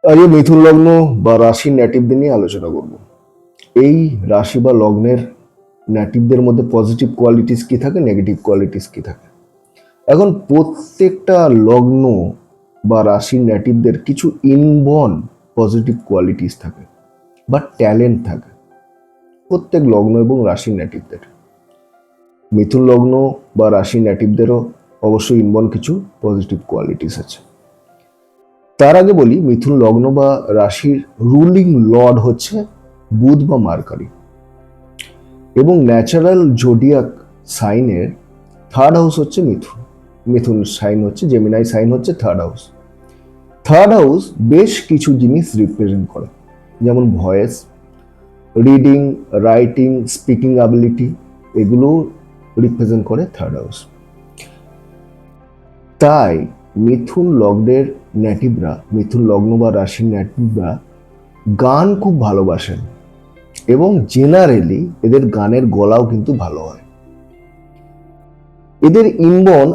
আজ মিথুন লগ্ন বা রাশির ন্যাটিভদের নিয়ে আলোচনা করব। এই রাশি বা লগ্নের ন্যাটিভদের মধ্যে পজিটিভ কোয়ালিটিস কি থাকে, নেগেটিভ কোয়ালিটিস কি থাকে। এখন প্রত্যেকটা লগ্ন বা রাশির ন্যাটিভদের কিছু ইনবর্ন পজিটিভ কোয়ালিটিস থাকে বা ট্যালেন্ট থাকে প্রত্যেক লগ্ন এবং রাশির ন্যাটিভদের। মিথুন লগ্ন বা রাশির ন্যাটিভদেরও অবশ্যই ইনবর্ন কিছু পজিটিভ কোয়ালিটিস আছে। তার আগে বলি, মিথুন লগ্ন বা রাশির রুলিং লর্ড হচ্ছে বুধ বা মার্কারি, এবং ন্যাচারাল জোডিয়াক সাইনের থার্ড হাউস হচ্ছে মিথুন। মিথুন সাইন হচ্ছে, জেমিনাই সাইন হচ্ছে থার্ড হাউস। থার্ড হাউস বেশ কিছু জিনিস রিপ্রেজেন্ট করে, যেমন voice, reading, writing, speaking ability, এগুলো রিপ্রেজেন্ট করে থার্ড হাউস। তাই মিথুন লগ্নের ন্যাটিভরা, মিথুন লগ্ন বা রাশির ন্যাটিভরা গান খুব ভালোবাসেন এবং জেনারেলি এদের গানের গলাও কিন্তু ভালো হয়। এদের ইনবর্ন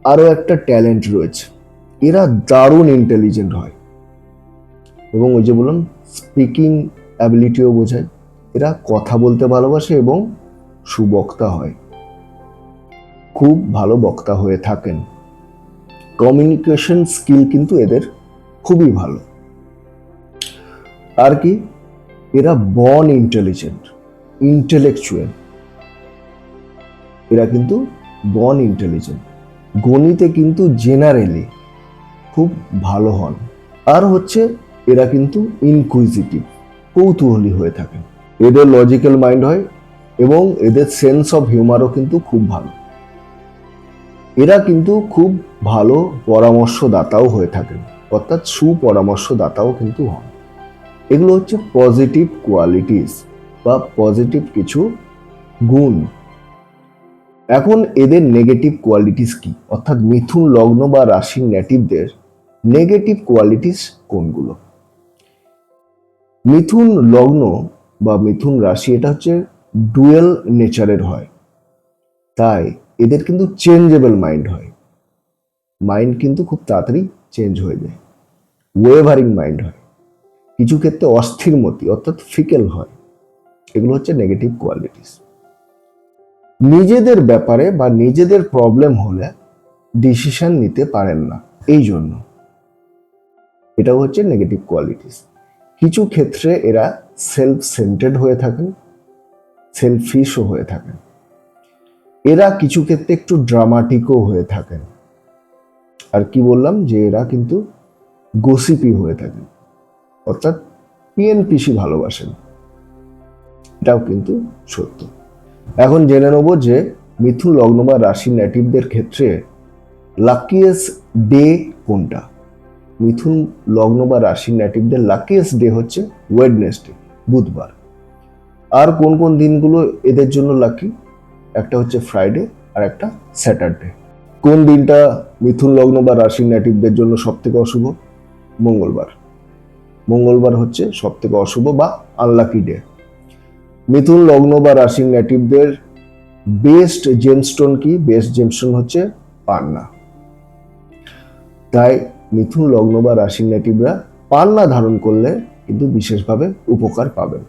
আরো একটা ট্যালেন্ট রয়েছে, এরা দারুণ ইন্টেলিজেন্ট হয় এবং ওই যে বললাম স্পিকিং অ্যাবিলিটিও বোঝায়। এরা কথা বলতে ভালোবাসে এবং সুবক্তা হয়, খুব ভালো বক্তা হয়ে থাকেন। কমিউনিকেশন স্কিল কিন্তু এদের খুবই ভালো। আর কি, এরা বর্ন ইন্টেলিজেন্ট, ইন্টেলেকচুয়াল। এরা কিন্তু বর্ন ইন্টেলিজেন্ট, গণিতে কিন্তু জেনারেলি খুব ভালো হন। আর হচ্ছে এরা কিন্তু ইনকুইজিটিভ, কৌতূহলী হয়ে থাকেন। এদের লজিক্যাল মাইন্ড হয় এবং এদের সেন্স অফ হিউমারও কিন্তু খুব ভালো। এরা কিন্তু খুব ভালো পরামর্শদাতাও হয়ে থাকেন, অর্থাৎ সুপরামর্শদাতাও কিন্তু হন। এগুলো হচ্ছে পজিটিভ কোয়ালিটিস বা পজিটিভ কিছু গুণ। এখন এদের নেগেটিভ কোয়ালিটিস কি, অর্থাৎ মিথুন লগ্ন বা রাশির ন্যাটিভদের নেগেটিভ কোয়ালিটিস কোনগুলো। মিথুন লগ্ন বা মিথুন রাশি এটা হচ্ছে ডুয়েল নেচারের হয়, তাই এদের কিন্তু চেঞ্জেবল মাইন্ড হয়। মাইন্ড কিন্তু খুব তাড়াতাড়ি চেঞ্জ হয়ে যায়, ওয়েভারিং মাইন্ড হয়, কিছু ক্ষেত্রে অস্থির মতি অর্থাৎ ফিকেল হয়। এগুলো হচ্ছে নেগেটিভ কোয়ালিটিস। নিজেদের ব্যাপারে বা নিজেদের প্রবলেম হলে ডিসিশন নিতে পারেন না, এই জন্য এটাও হচ্ছে নেগেটিভ কোয়ালিটিস। কিছু ক্ষেত্রে এরা সেলফ সেন্টার্ড হয়ে থাকেন, সেলফিশও হয়ে থাকেন। এরা কিছু ক্ষেত্রে একটু ড্রামাটিকও হয়ে থাকেন। আর কি বললাম যে এরা কিন্তু গসিপি হয়ে থাকেন, অর্থাৎ পিএনপিসি ভালোবাসেন, এটাও কিন্তু সত্য। এখন জেনে নেব যে মিথুন লগ্ন বা রাশি ন্যাটিভদের ক্ষেত্রে লাকিয়েস্ট ডে কোনটা। মিথুন লগ্ন বা রাশি ন্যাটিভদের লাকিয়েস্ট ডে হচ্ছে ওয়েডনেসডে, বুধবার। আর কোন কোন দিনগুলো এদের জন্য লাকি, একটা হচ্ছে ফ্রাইডে আর একটা স্যাটারডে। কোন দিনটা মিথুন লগ্ন বা রাশি ন্যাটিভদের জন্য সব থেকে অশুভ? মঙ্গলবার। মঙ্গলবার হচ্ছে সব থেকে অশুভ বা আনলাকি ডে। মিথুন লগ্ন বা রাশি ন্যাটিভদের বেস্ট জেমস্টোন কি? বেস্ট জেমস্টোন হচ্ছে পান্না। তাই মিথুন লগ্ন বা রাশি ন্যাটিভরা পান্না ধারণ করলে কিন্তু বিশেষভাবে উপকার পাবেন।